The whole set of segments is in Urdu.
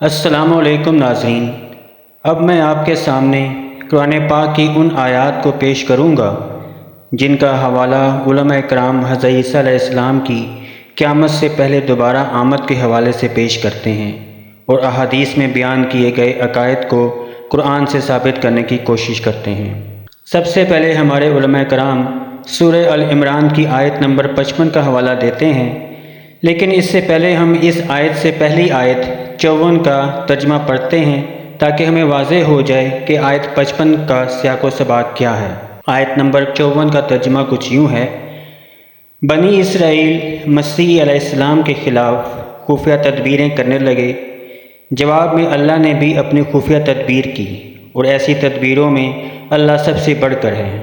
السلام علیکم ناظرین، اب میں آپ کے سامنے قرآن پاک کی ان آیات کو پیش کروں گا جن کا حوالہ علماء کرام حضرت عیسیٰ علیہ السلام کی قیامت سے پہلے دوبارہ آمد کے حوالے سے پیش کرتے ہیں اور احادیث میں بیان کیے گئے عقائد کو قرآن سے ثابت کرنے کی کوشش کرتے ہیں۔ سب سے پہلے ہمارے علماء کرام سورہ ال عمران کی آیت نمبر 55 کا حوالہ دیتے ہیں، لیکن اس سے پہلے ہم اس آیت سے پہلی آیت 54 کا ترجمہ پڑھتے ہیں تاکہ ہمیں واضح ہو جائے کہ آیت 55 کا سیاق و سباق کیا ہے۔ آیت نمبر 54 کا ترجمہ کچھ یوں ہے: بنی اسرائیل مسیح علیہ السلام کے خلاف خفیہ تدبیریں کرنے لگے، جواب میں اللہ نے بھی اپنی خفیہ تدبیر کی، اور ایسی تدبیروں میں اللہ سب سے بڑھ کر ہے۔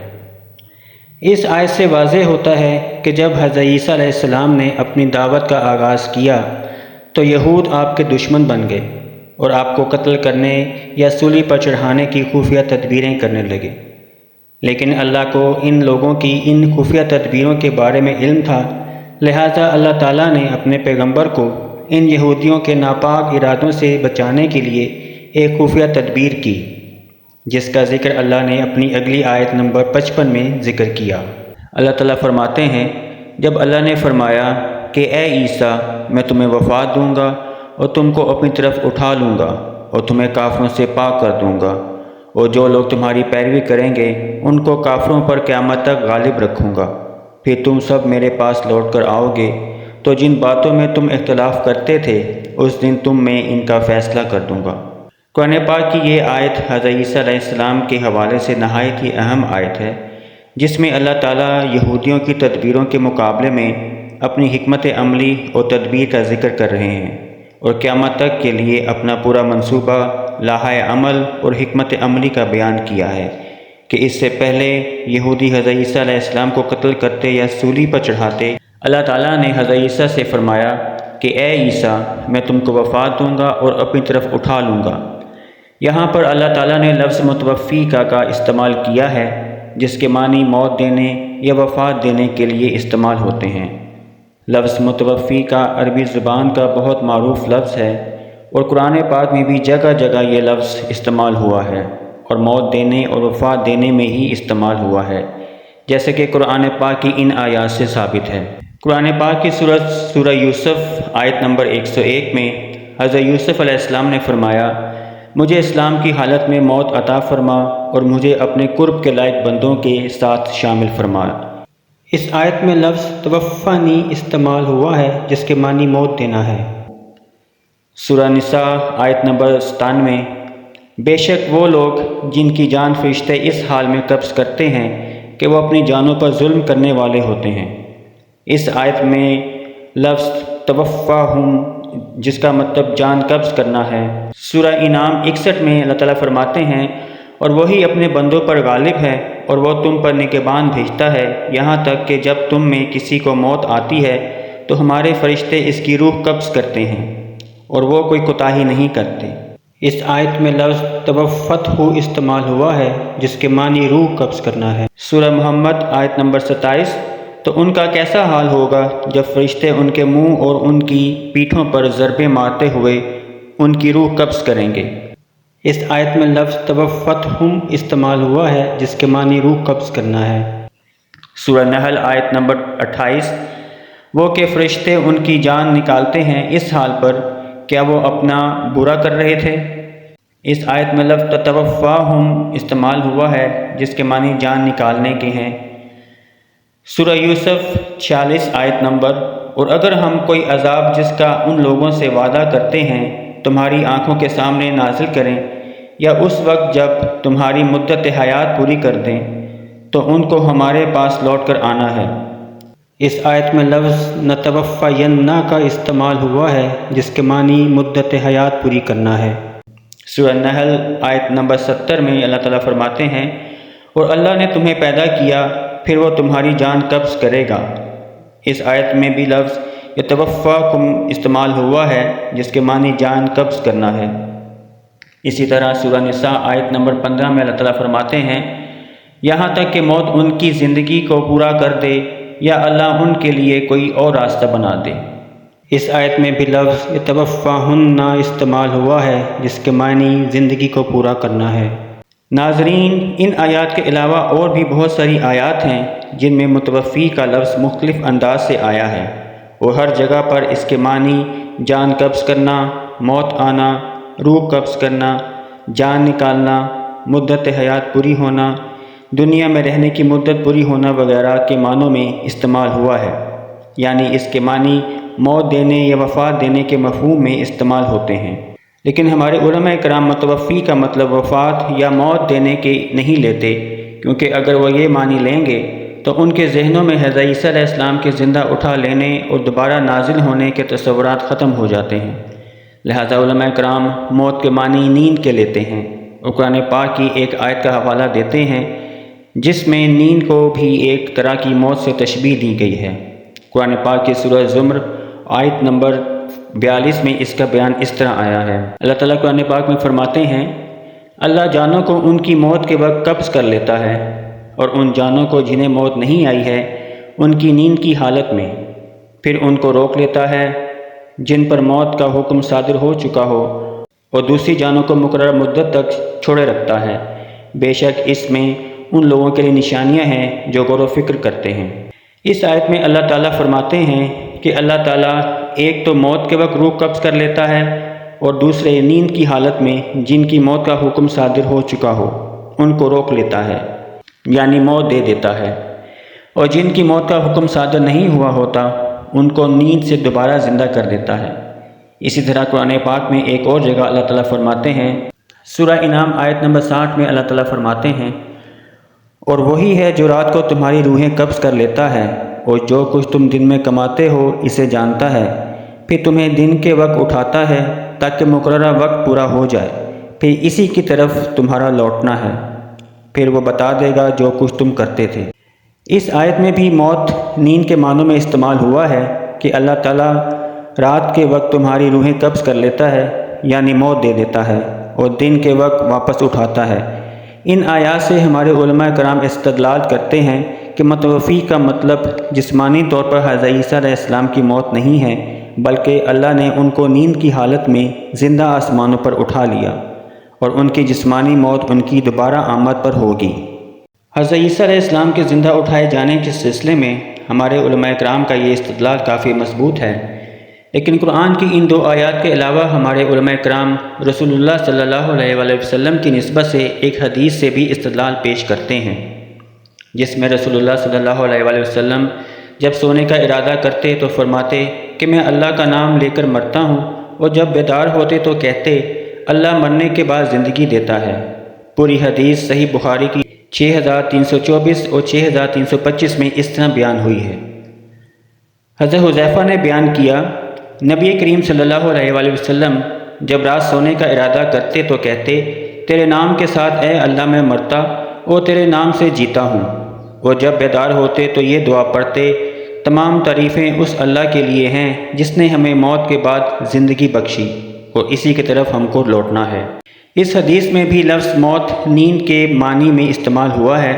اس آیت سے واضح ہوتا ہے کہ جب حضرت عیسیٰ علیہ السلام نے اپنی دعوت کا آغاز کیا تو یہود آپ کے دشمن بن گئے اور آپ کو قتل کرنے یا سولی پر چڑھانے کی خفیہ تدبیریں کرنے لگے، لیکن اللہ کو ان لوگوں کی ان خفیہ تدبیروں کے بارے میں علم تھا، لہٰذا اللہ تعالیٰ نے اپنے پیغمبر کو ان یہودیوں کے ناپاک ارادوں سے بچانے کے لیے ایک خفیہ تدبیر کی، جس کا ذکر اللہ نے اپنی اگلی آیت نمبر 55 میں ذکر کیا۔ اللہ تعالیٰ فرماتے ہیں، جب اللہ نے فرمایا کہ اے عیسیٰ میں تمہیں وفات دوں گا اور تم کو اپنی طرف اٹھا لوں گا اور تمہیں کافروں سے پاک کر دوں گا، اور جو لوگ تمہاری پیروی کریں گے ان کو کافروں پر قیامت تک غالب رکھوں گا، پھر تم سب میرے پاس لوٹ کر آؤ گے، تو جن باتوں میں تم اختلاف کرتے تھے اس دن تم میں ان کا فیصلہ کر دوں گا۔ قرآن پاک کی یہ آیت حضرت عیسیٰ علیہ السلام کے حوالے سے نہایت ہی اہم آیت ہے، جس میں اللہ تعالیٰ یہودیوں کی تدبیروں کے مقابلے میں اپنی حکمت عملی اور تدبیر کا ذکر کر رہے ہیں، اور قیامت تک کے لیے اپنا پورا منصوبہ، لائحہ عمل اور حکمت عملی کا بیان کیا ہے کہ اس سے پہلے یہودی حضرت عیسیٰ علیہ السلام کو قتل کرتے یا سولی پر چڑھاتے، اللہ تعالیٰ نے حضرت عیسیٰ سے فرمایا کہ اے عیسیٰ میں تم کو وفات دوں گا اور اپنی طرف اٹھا لوں گا۔ یہاں پر اللہ تعالیٰ نے لفظ متوفی کا استعمال کیا ہے، جس کے معنی موت دینے یا وفات دینے کے لیے استعمال ہوتے ہیں۔ لفظ متوفی کا عربی زبان کا بہت معروف لفظ ہے، اور قرآن پاک میں بھی جگہ جگہ یہ لفظ استعمال ہوا ہے، اور موت دینے اور وفات دینے میں ہی استعمال ہوا ہے، جیسے کہ قرآن پاک کی ان آیات سے ثابت ہے۔ قرآن پاک کی سورہ یوسف آیت نمبر 101 میں حضرت یوسف علیہ السلام نے فرمایا، مجھے اسلام کی حالت میں موت عطا فرما اور مجھے اپنے قرب کے لائق بندوں کے ساتھ شامل فرما۔ اس آیت میں لفظ توفانی استعمال ہوا ہے، جس کے معنی موت دینا ہے۔ سورہ نساء آیت نمبر 97، بے شک وہ لوگ جن کی جان فرشتے اس حال میں قبض کرتے ہیں کہ وہ اپنی جانوں پر ظلم کرنے والے ہوتے ہیں۔ اس آیت میں لفظ توفاہم، جس کا مطلب جان قبض کرنا ہے۔ سورہ انعام 61 میں اللہ تعالیٰ فرماتے ہیں، اور وہی اپنے بندوں پر غالب ہے اور وہ تم پر نگہبان بھیجتا ہے، یہاں تک کہ جب تم میں کسی کو موت آتی ہے تو ہمارے فرشتے اس کی روح قبض کرتے ہیں، اور وہ کوئی کوتاہی نہیں کرتے۔ اس آیت میں لفظ توفتہ استعمال ہوا ہے، جس کے معنی روح قبض کرنا ہے۔ سورہ محمد آیت نمبر 27، تو ان کا کیسا حال ہوگا جب فرشتے ان کے منہ اور ان کی پیٹھوں پر ضربیں مارتے ہوئے ان کی روح قبض کریں گے۔ اس آیت میں لفظ توفتہم استعمال ہوا ہے، جس کے معنی روح قبض کرنا ہے۔ سورہ نحل آیت نمبر 28، وہ کہ فرشتے ان کی جان نکالتے ہیں اس حال پر کیا وہ اپنا برا کر رہے تھے۔ اس آیت میں لفظ تتوفاہم استعمال ہوا ہے، جس کے معنی جان نکالنے کے ہیں۔ سورہ یوسف 46 آیت نمبر، اور اگر ہم کوئی عذاب جس کا ان لوگوں سے وعدہ کرتے ہیں تمہاری آنکھوں کے سامنے نازل کریں، یا اس وقت جب تمہاری مدت حیات پوری کر دیں، تو ان کو ہمارے پاس لوٹ کر آنا ہے۔ اس آیت میں لفظ نتوفینہ کا استعمال ہوا ہے، جس کے معنی مدت حیات پوری کرنا ہے۔ سورہ نحل آیت نمبر 70 میں اللہ تعالیٰ فرماتے ہیں، اور اللہ نے تمہیں پیدا کیا پھر وہ تمہاری جان قبض کرے گا۔ اس آیت میں بھی لفظ یتوفاکم استعمال ہوا ہے، جس کے معنی جان قبض کرنا ہے۔ اسی طرح سورہ نساء آیت نمبر 15 میں اللہ تعالیٰ فرماتے ہیں، یہاں تک کہ موت ان کی زندگی کو پورا کر دے یا اللہ ان کے لیے کوئی اور راستہ بنا دے۔ اس آیت میں بھی لفظ یتوفاہن استعمال ہوا ہے، جس کے معنی زندگی کو پورا کرنا ہے۔ ناظرین، ان آیات کے علاوہ اور بھی بہت ساری آیات ہیں جن میں متوفی کا لفظ مختلف انداز سے آیا ہے، اور ہر جگہ پر اس کے معنی جان قبض کرنا، موت آنا، روح قبض کرنا، جان نکالنا، مدت حیات پوری ہونا، دنیا میں رہنے کی مدت پوری ہونا وغیرہ کے معنوں میں استعمال ہوا ہے، یعنی اس کے معنی موت دینے یا وفات دینے کے مفہوم میں استعمال ہوتے ہیں۔ لیکن ہمارے علماء کرام متوفی کا مطلب وفات یا موت دینے کے نہیں لیتے، کیونکہ اگر وہ یہ معنی لیں گے تو ان کے ذہنوں میں حضرت عیسیٰ علیہ السلام کے زندہ اٹھا لینے اور دوبارہ نازل ہونے کے تصورات ختم ہو جاتے ہیں۔ لہذا علماء کرام موت کے معنی نیند کے لیتے ہیں، اور قرآن پاک کی ایک آیت کا حوالہ دیتے ہیں جس میں نیند کو بھی ایک طرح کی موت سے تشبیہ دی گئی ہے۔ قرآن پاک کی سورہ زمر آیت نمبر 42 میں اس کا بیان اس طرح آیا ہے۔ اللہ تعالیٰ قرآن پاک میں فرماتے ہیں، اللہ جانوں کو ان کی موت کے وقت قبض کر لیتا ہے، اور ان جانوں کو جنہیں موت نہیں آئی ہے ان کی نیند کی حالت میں پھر ان کو روک لیتا ہے جن پر موت کا حکم صادر ہو چکا ہو، اور دوسری جانوں کو مقررہ مدت تک چھوڑے رکھتا ہے۔ بے شک اس میں ان لوگوں کے لیے نشانیاں ہیں جو غور و فکر کرتے ہیں۔ اس آیت میں اللہ تعالیٰ فرماتے ہیں کہ اللہ تعالیٰ ایک تو موت کے وقت روح قبض کر لیتا ہے، اور دوسرے نیند کی حالت میں جن کی موت کا حکم صادر ہو چکا ہو ان کو روک لیتا ہے، یعنی موت دے دیتا ہے، اور جن کی موت کا حکم صادر نہیں ہوا ہوتا ان کو نیند سے دوبارہ زندہ کر دیتا ہے۔ اسی طرح قرآن پاک میں ایک اور جگہ اللہ تعالیٰ فرماتے ہیں، سورہ انعام آیت نمبر 60 میں اللہ تعالیٰ فرماتے ہیں، اور وہی ہے جو رات کو تمہاری روحیں قبض کر لیتا ہے، اور جو کچھ تم دن میں کماتے ہو اسے جانتا ہے، پھر تمہیں دن کے وقت اٹھاتا ہے تاکہ مقررہ وقت پورا ہو جائے، پھر اسی کی طرف تمہارا لوٹنا ہے، پھر وہ بتا دے گا جو کچھ تم کرتے تھے۔ اس آیت میں بھی موت نیند کے معنوں میں استعمال ہوا ہے کہ اللہ تعالیٰ رات کے وقت تمہاری روحیں قبض کر لیتا ہے، یعنی موت دے دیتا ہے، اور دن کے وقت واپس اٹھاتا ہے۔ ان آیات سے ہمارے علماء کرام استدلال کرتے ہیں کہ متوفی کا مطلب جسمانی طور پر حضرت عیسیٰ علیہ السلام کی موت نہیں ہے، بلکہ اللہ نے ان کو نیند کی حالت میں زندہ آسمانوں پر اٹھا لیا، اور ان کی جسمانی موت ان کی دوبارہ آمد پر ہوگی۔ حضرت عیسیٰ علیہ السلام کے زندہ اٹھائے جانے کے سلسلے میں ہمارے علماء کرام کا یہ استدلال کافی مضبوط ہے، لیکن قرآن کی ان دو آیات کے علاوہ ہمارے علماء کرام رسول اللہ صلی اللہ علیہ وآلہ وسلم کی نسبت سے ایک حدیث سے بھی استدلال پیش کرتے ہیں، جس میں رسول اللہ صلی اللہ علیہ وآلہ وسلم جب سونے کا ارادہ کرتے تو فرماتے کہ میں اللہ کا نام لے کر مرتا ہوں، اور جب بیدار ہوتے تو کہتے اللہ مرنے کے بعد زندگی دیتا ہے۔ پوری حدیث صحیح بخاری کی 6324 اور 6325 میں اس طرح بیان ہوئی ہے۔ حضرت حذیفہ نے بیان کیا، نبی کریم صلی اللہ علیہ وآلہ وسلم جب رات سونے کا ارادہ کرتے تو کہتے تیرے نام کے ساتھ اے اللہ میں مرتا اور تیرے نام سے جیتا ہوں، اور جب بیدار ہوتے تو یہ دعا پڑھتے تمام تعریفیں اس اللہ کے لیے ہیں جس نے ہمیں موت کے بعد زندگی بخشی، اور اسی کی طرف ہم کو لوٹنا ہے۔ اس حدیث میں بھی لفظ موت نیند کے معنی میں استعمال ہوا ہے۔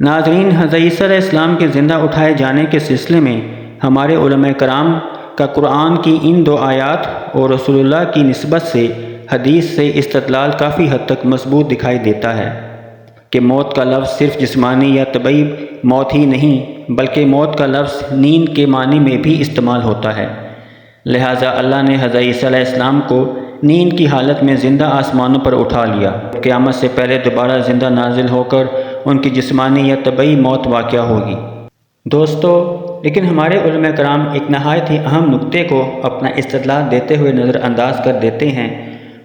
ناظرین، حضرت عیسیٰ علیہ السلام کے زندہ اٹھائے جانے کے سلسلے میں ہمارے علماء کرام کا قرآن کی ان دو آیات اور رسول اللہ کی نسبت سے حدیث سے استدلال کافی حد تک مضبوط دکھائی دیتا ہے کہ موت کا لفظ صرف جسمانی یا طبعی موت ہی نہیں، بلکہ موت کا لفظ نیند کے معنی میں بھی استعمال ہوتا ہے۔ لہٰذا اللہ نے حضرت عیسیٰ علیہ السلام کو نیند کی حالت میں زندہ آسمانوں پر اٹھا لیا، قیامت سے پہلے دوبارہ زندہ نازل ہو کر ان کی جسمانی یا طبعی موت واقع ہوگی۔ دوستو، لیکن ہمارے علماء کرام ایک نہایت ہی اہم نقطے کو اپنا استدلال دیتے ہوئے نظر انداز کر دیتے ہیں،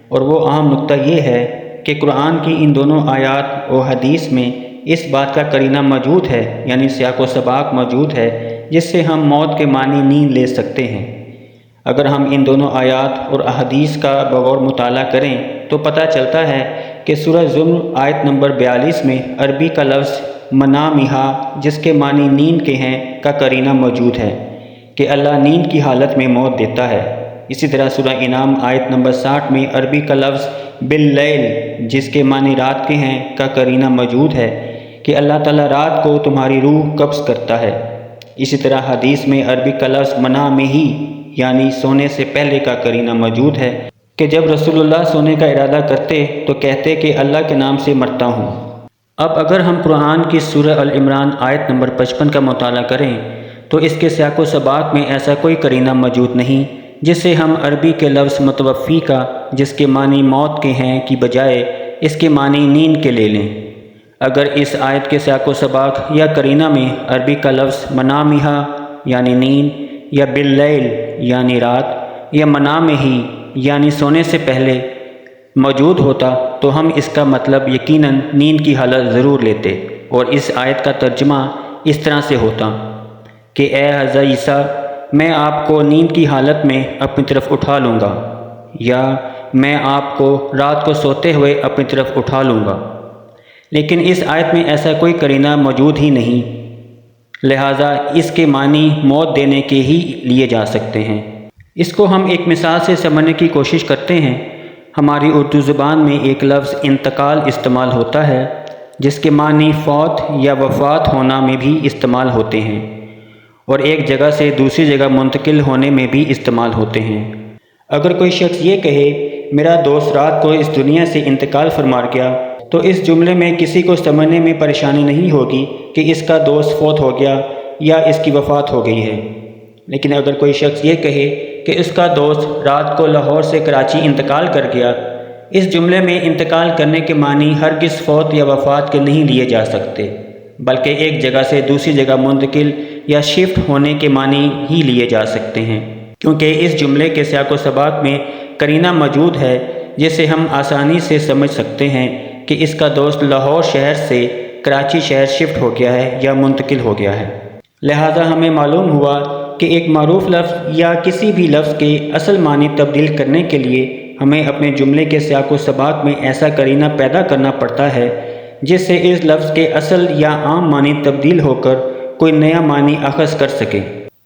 اور وہ اہم نقطہ یہ ہے کہ قرآن کی ان دونوں آیات و حدیث میں اس بات کا قرینہ موجود ہے، یعنی سیاق و سباق موجود ہے جس سے ہم موت کے معنی نیند لے سکتے ہیں۔ اگر ہم ان دونوں آیات اور احادیث کا بغور مطالعہ کریں تو پتہ چلتا ہے کہ سورہ زمر آیت نمبر 42 میں عربی کا لفظ منامہا جس کے معنی نیند کے ہیں کا قرینہ موجود ہے کہ اللہ نیند کی حالت میں موت دیتا ہے۔ اسی طرح سورہ انعام آیت نمبر 60 میں عربی کا لفظ باللیل جس کے معنی رات کے ہیں کا قرینہ موجود ہے کہ اللہ تعالیٰ رات کو تمہاری روح قبض کرتا ہے۔ اسی طرح حدیث میں عربی کا لفظ منامہی یعنی سونے سے پہلے کا قرینہ موجود ہے کہ جب رسول اللہ سونے کا ارادہ کرتے تو کہتے کہ اللہ کے نام سے مرتا ہوں۔ اب اگر ہم قرآن کی سورہ العمران آیت نمبر 55 کا مطالعہ کریں تو اس کے سیاق و سباق میں ایسا کوئی قرینہ موجود نہیں جس سے ہم عربی کے لفظ متوفی کا، جس کے معنی موت کے ہیں، کی بجائے اس کے معنی نیند کے لے لیں۔ اگر اس آیت کے سیاق و سباق یا قرینہ میں عربی کا لفظ منامہا یعنی نیند، یا باللیل یعنی رات، یا منامہی یعنی سونے سے پہلے موجود ہوتا تو ہم اس کا مطلب یقیناً نیند کی حالت ضرور لیتے، اور اس آیت کا ترجمہ اس طرح سے ہوتا کہ اے حضرت عیسیٰ، میں آپ کو نیند کی حالت میں اپنی طرف اٹھا لوں گا، یا میں آپ کو رات کو سوتے ہوئے اپنی طرف اٹھا لوں گا۔ لیکن اس آیت میں ایسا کوئی قرینہ موجود ہی نہیں، لہٰذا اس کے معنی موت دینے کے ہی لیے جا سکتے ہیں۔ اس کو ہم ایک مثال سے سمجھنے کی کوشش کرتے ہیں۔ ہماری اردو زبان میں ایک لفظ انتقال استعمال ہوتا ہے جس کے معنی فوت یا وفات ہونا میں بھی استعمال ہوتے ہیں، اور ایک جگہ سے دوسری جگہ منتقل ہونے میں بھی استعمال ہوتے ہیں۔ اگر کوئی شخص یہ کہے میرا دوست رات کو اس دنیا سے انتقال فرما گیا، تو اس جملے میں کسی کو سمجھنے میں پریشانی نہیں ہوگی کہ اس کا دوست فوت ہو گیا یا اس کی وفات ہو گئی ہے۔ لیکن اگر کوئی شخص یہ کہے کہ اس کا دوست رات کو لاہور سے کراچی انتقال کر گیا، اس جملے میں انتقال کرنے کے معنی ہرگز فوت یا وفات کے نہیں لیے جا سکتے، بلکہ ایک جگہ سے دوسری جگہ منتقل یا شفٹ ہونے کے معنی ہی لیے جا سکتے ہیں، کیونکہ اس جملے کے سیاق و سباق میں قرینہ موجود ہے جسے ہم آسانی سے سمجھ سکتے ہیں کہ اس کا دوست لاہور شہر سے کراچی شہر شفٹ ہو گیا ہے یا منتقل ہو گیا ہے۔ لہٰذا ہمیں معلوم ہوا کہ ایک معروف لفظ یا کسی بھی لفظ کے اصل معنی تبدیل کرنے کے لیے ہمیں اپنے جملے کے سیاق و سباق میں ایسا قرینہ پیدا کرنا پڑتا ہے جس سے اس لفظ کے اصل یا عام معنی تبدیل ہو کر کوئی نیا معنی اخذ کر سکے۔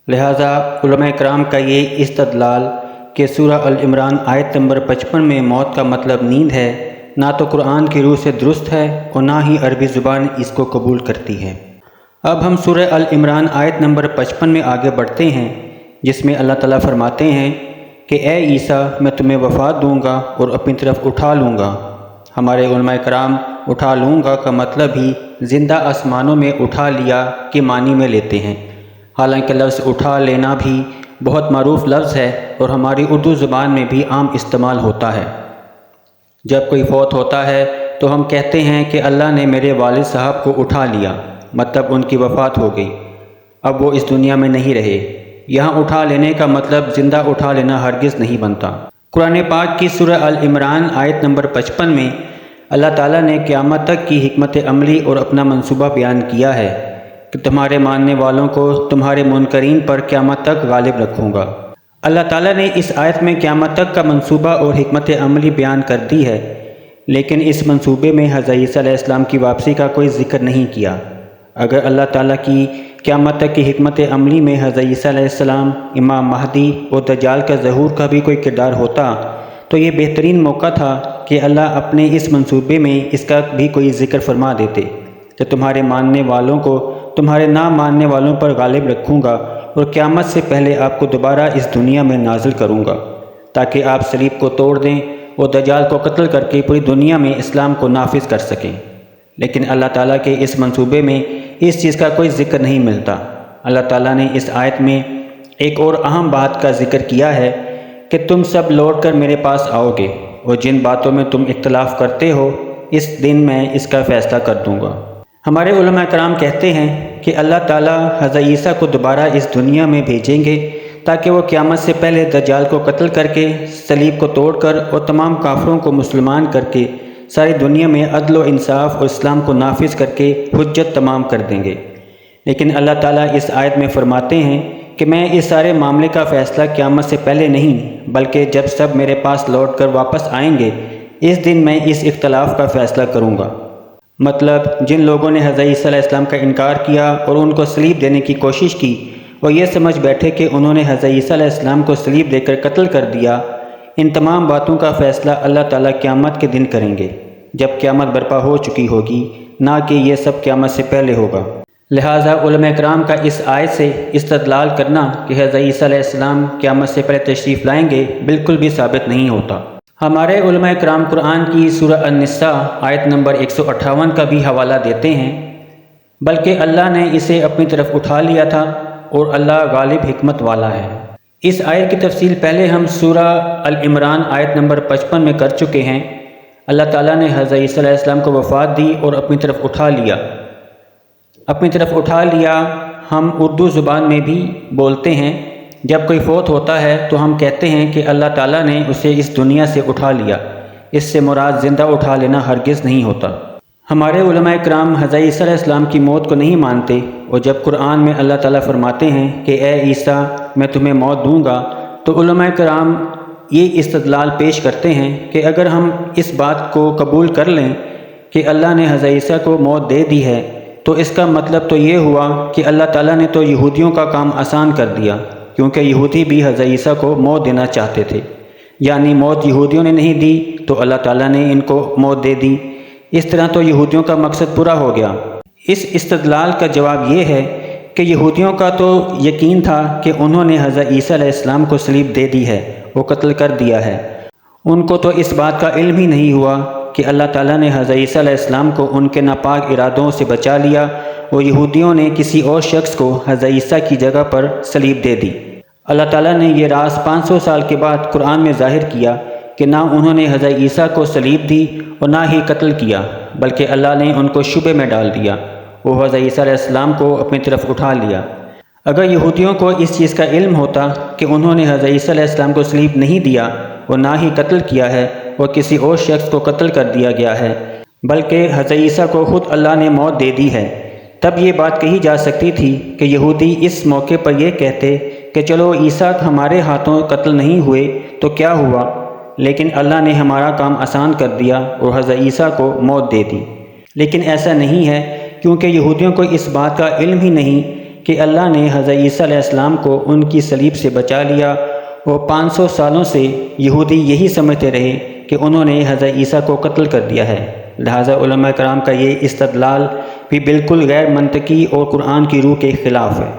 لہٰذا علماء کرام کا یہ استدلال کہ سورہ العمران آیت نمبر 55 میں موت کا مطلب نیند ہے، نہ تو قرآن کی روح سے درست ہے اور نہ ہی عربی زبان اس کو قبول کرتی ہے۔ اب ہم سورہ العمران آیت نمبر 55 میں آگے بڑھتے ہیں، جس میں اللہ تعالیٰ فرماتے ہیں کہ اے عیسیٰ، میں تمہیں وفات دوں گا اور اپنی طرف اٹھا لوں گا۔ ہمارے علماء کرام اٹھا لوں گا کا مطلب ہی زندہ آسمانوں میں اٹھا لیا کے معنی میں لیتے ہیں، حالانکہ لفظ اٹھا لینا بھی بہت معروف لفظ ہے اور ہماری اردو زبان میں بھی عام استعمال ہوتا ہے۔ جب کوئی فوت ہوتا ہے تو ہم کہتے ہیں کہ اللہ نے میرے والد صاحب کو اٹھا لیا، مطلب ان کی وفات ہو گئی، اب وہ اس دنیا میں نہیں رہے۔ یہاں اٹھا لینے کا مطلب زندہ اٹھا لینا ہرگز نہیں بنتا۔ قرآن پاک کی سورہ العمران آیت نمبر 55 میں اللہ تعالیٰ نے قیامت تک کی حکمت عملی اور اپنا منصوبہ بیان کیا ہے کہ تمہارے ماننے والوں کو تمہارے منکرین پر قیامت تک غالب رکھوں گا۔ اللہ تعالیٰ نے اس آیت میں قیامت تک کا منصوبہ اور حکمت عملی بیان کر دی ہے، لیکن اس منصوبے میں حضرت عیسیٰ علیہ السلام کی واپسی کا کوئی ذکر نہیں کیا۔ اگر اللہ تعالیٰ کی قیامت تک کی حکمت عملی میں حضرت عیسیٰ علیہ السلام، امام مہدی اور دجال کا ظہور کا بھی کوئی کردار ہوتا تو یہ بہترین موقع تھا کہ اللہ اپنے اس منصوبے میں اس کا بھی کوئی ذکر فرما دیتے کہ تمہارے ماننے والوں کو تمہارے نہ ماننے والوں پر غالب رکھوں گا اور قیامت سے پہلے آپ کو دوبارہ اس دنیا میں نازل کروں گا تاکہ آپ صلیب کو توڑ دیں اور دجال کو قتل کر کے پوری دنیا میں اسلام کو نافذ کر سکیں۔ لیکن اللہ تعالیٰ کے اس منصوبے میں اس چیز کا کوئی ذکر نہیں ملتا۔ اللہ تعالیٰ نے اس آیت میں ایک اور اہم بات کا ذکر کیا ہے کہ تم سب لوٹ کر میرے پاس آؤ گے اور جن باتوں میں تم اختلاف کرتے ہو اس دن میں اس کا فیصلہ کر دوں گا۔ ہمارے علماء کرام کہتے ہیں کہ اللہ تعالیٰ حضرت عیسیٰ کو دوبارہ اس دنیا میں بھیجیں گے تاکہ وہ قیامت سے پہلے دجال کو قتل کر کے صلیب کو توڑ کر اور تمام کافروں کو مسلمان کر کے ساری دنیا میں عدل و انصاف اور اسلام کو نافذ کر کے حجت تمام کر دیں گے۔ لیکن اللہ تعالیٰ اس آیت میں فرماتے ہیں کہ میں اس سارے معاملے کا فیصلہ قیامت سے پہلے نہیں بلکہ جب سب میرے پاس لوٹ کر واپس آئیں گے اس دن میں اس اختلاف کا فیصلہ کروں گا۔ مطلب جن لوگوں نے حضرت عیسیٰ علیہ السلام کا انکار کیا اور ان کو صلیب دینے کی کوشش کی، وہ یہ سمجھ بیٹھے کہ انہوں نے حضرت عیسیٰ علیہ السلام کو صلیب دے کر قتل کر دیا، ان تمام باتوں کا فیصلہ اللہ تعالیٰ قیامت کے دن کریں گے جب قیامت برپا ہو چکی ہوگی، نہ کہ یہ سب قیامت سے پہلے ہوگا۔ لہٰذا علماء کرام کا اس آیت سے استدلال کرنا کہ حضرت عیسیٰ علیہ السلام قیامت سے پہلے تشریف لائیں گے بالکل بھی ثابت نہیں ہوتا۔ ہمارے علماء کرام قرآن کی سورہ النساء آیت نمبر 158 کا بھی حوالہ دیتے ہیں، بلکہ اللہ نے اسے اپنی طرف اٹھا لیا تھا اور اللہ غالب حکمت والا ہے۔ اس آیت کی تفصیل پہلے ہم سورہ العمران آیت نمبر 55 میں کر چکے ہیں۔ اللہ تعالیٰ نے حضرت عیسیٰ علیہ السلام کو وفات دی اور اپنی طرف اٹھا لیا۔ اپنی طرف اٹھا لیا ہم اردو زبان میں بھی بولتے ہیں۔ جب کوئی فوت ہوتا ہے تو ہم کہتے ہیں کہ اللہ تعالیٰ نے اسے اس دنیا سے اٹھا لیا۔ اس سے مراد زندہ اٹھا لینا ہرگز نہیں ہوتا۔ ہمارے علماء کرام حضرت عیسیٰ علیہ السلام کی موت کو نہیں مانتے، اور جب قرآن میں اللہ تعالیٰ فرماتے ہیں کہ اے عیسیٰ میں تمہیں موت دوں گا، تو علماء کرام یہ استدلال پیش کرتے ہیں کہ اگر ہم اس بات کو قبول کر لیں کہ اللہ نے حضرت عیسیٰ کو موت دے دی ہے، تو اس کا مطلب تو یہ ہوا کہ اللہ تعالیٰ نے تو یہودیوں کا کام آسان کر دیا، کیونکہ یہودی بھی حضرت عیسیٰ کو موت دینا چاہتے تھے، یعنی موت یہودیوں نے نہیں دی تو اللہ تعالیٰ نے ان کو موت دے دی۔ اس طرح تو یہودیوں کا مقصد پورا ہو گیا۔ اس استدلال کا جواب یہ ہے کہ یہودیوں کا تو یقین تھا کہ انہوں نے حضرت عیسیٰ علیہ السلام کو صلیب دے دی ہے، وہ قتل کر دیا ہے۔ ان کو تو اس بات کا علم ہی نہیں ہوا کہ اللہ تعالیٰ نے حضرت عیسیٰ علیہ السلام کو ان کے ناپاک ارادوں سے بچا لیا، اور یہودیوں نے کسی اور شخص کو حضرت عیسیٰ کی جگہ پر صلیب دے دی۔ اللہ تعالیٰ نے یہ راز 500 سال کے بعد قرآن میں ظاہر کیا کہ نہ انہوں نے حضرت عیسیٰ کو صلیب دی اور نہ ہی قتل کیا، بلکہ اللہ نے ان کو شبے میں ڈال دیا، وہ حضرت عیسیٰ علیہ السلام کو اپنی طرف اٹھا لیا۔ اگر یہودیوں کو اس چیز کا علم ہوتا کہ انہوں نے حضرت عیسیٰ علیہ السلام کو صلیب نہیں دیا اور نہ ہی قتل کیا ہے اور کسی اور شخص کو قتل کر دیا گیا ہے، بلکہ حضرت عیسیٰ کو خود اللہ نے موت دے دی ہے، تب یہ بات کہی جا سکتی تھی کہ یہودی اس موقع پر یہ کہتے کہ چلو عیسیٰ ہمارے ہاتھوں قتل نہیں ہوئے تو کیا ہوا، لیکن اللہ نے ہمارا کام آسان کر دیا اور حضرت عیسیٰ کو موت دے دی۔ لیکن ایسا نہیں ہے، کیونکہ یہودیوں کو اس بات کا علم ہی نہیں کہ اللہ نے حضرت عیسیٰ علیہ السلام کو ان کی صلیب سے بچا لیا، اور 500 سالوں سے یہودی یہی سمجھتے رہے کہ انہوں نے حضرت عیسیٰ کو قتل کر دیا ہے۔ لہٰذا علماء کرام کا یہ استدلال بھی بالکل غیر منطقی اور قرآن کی روح کے خلاف ہے۔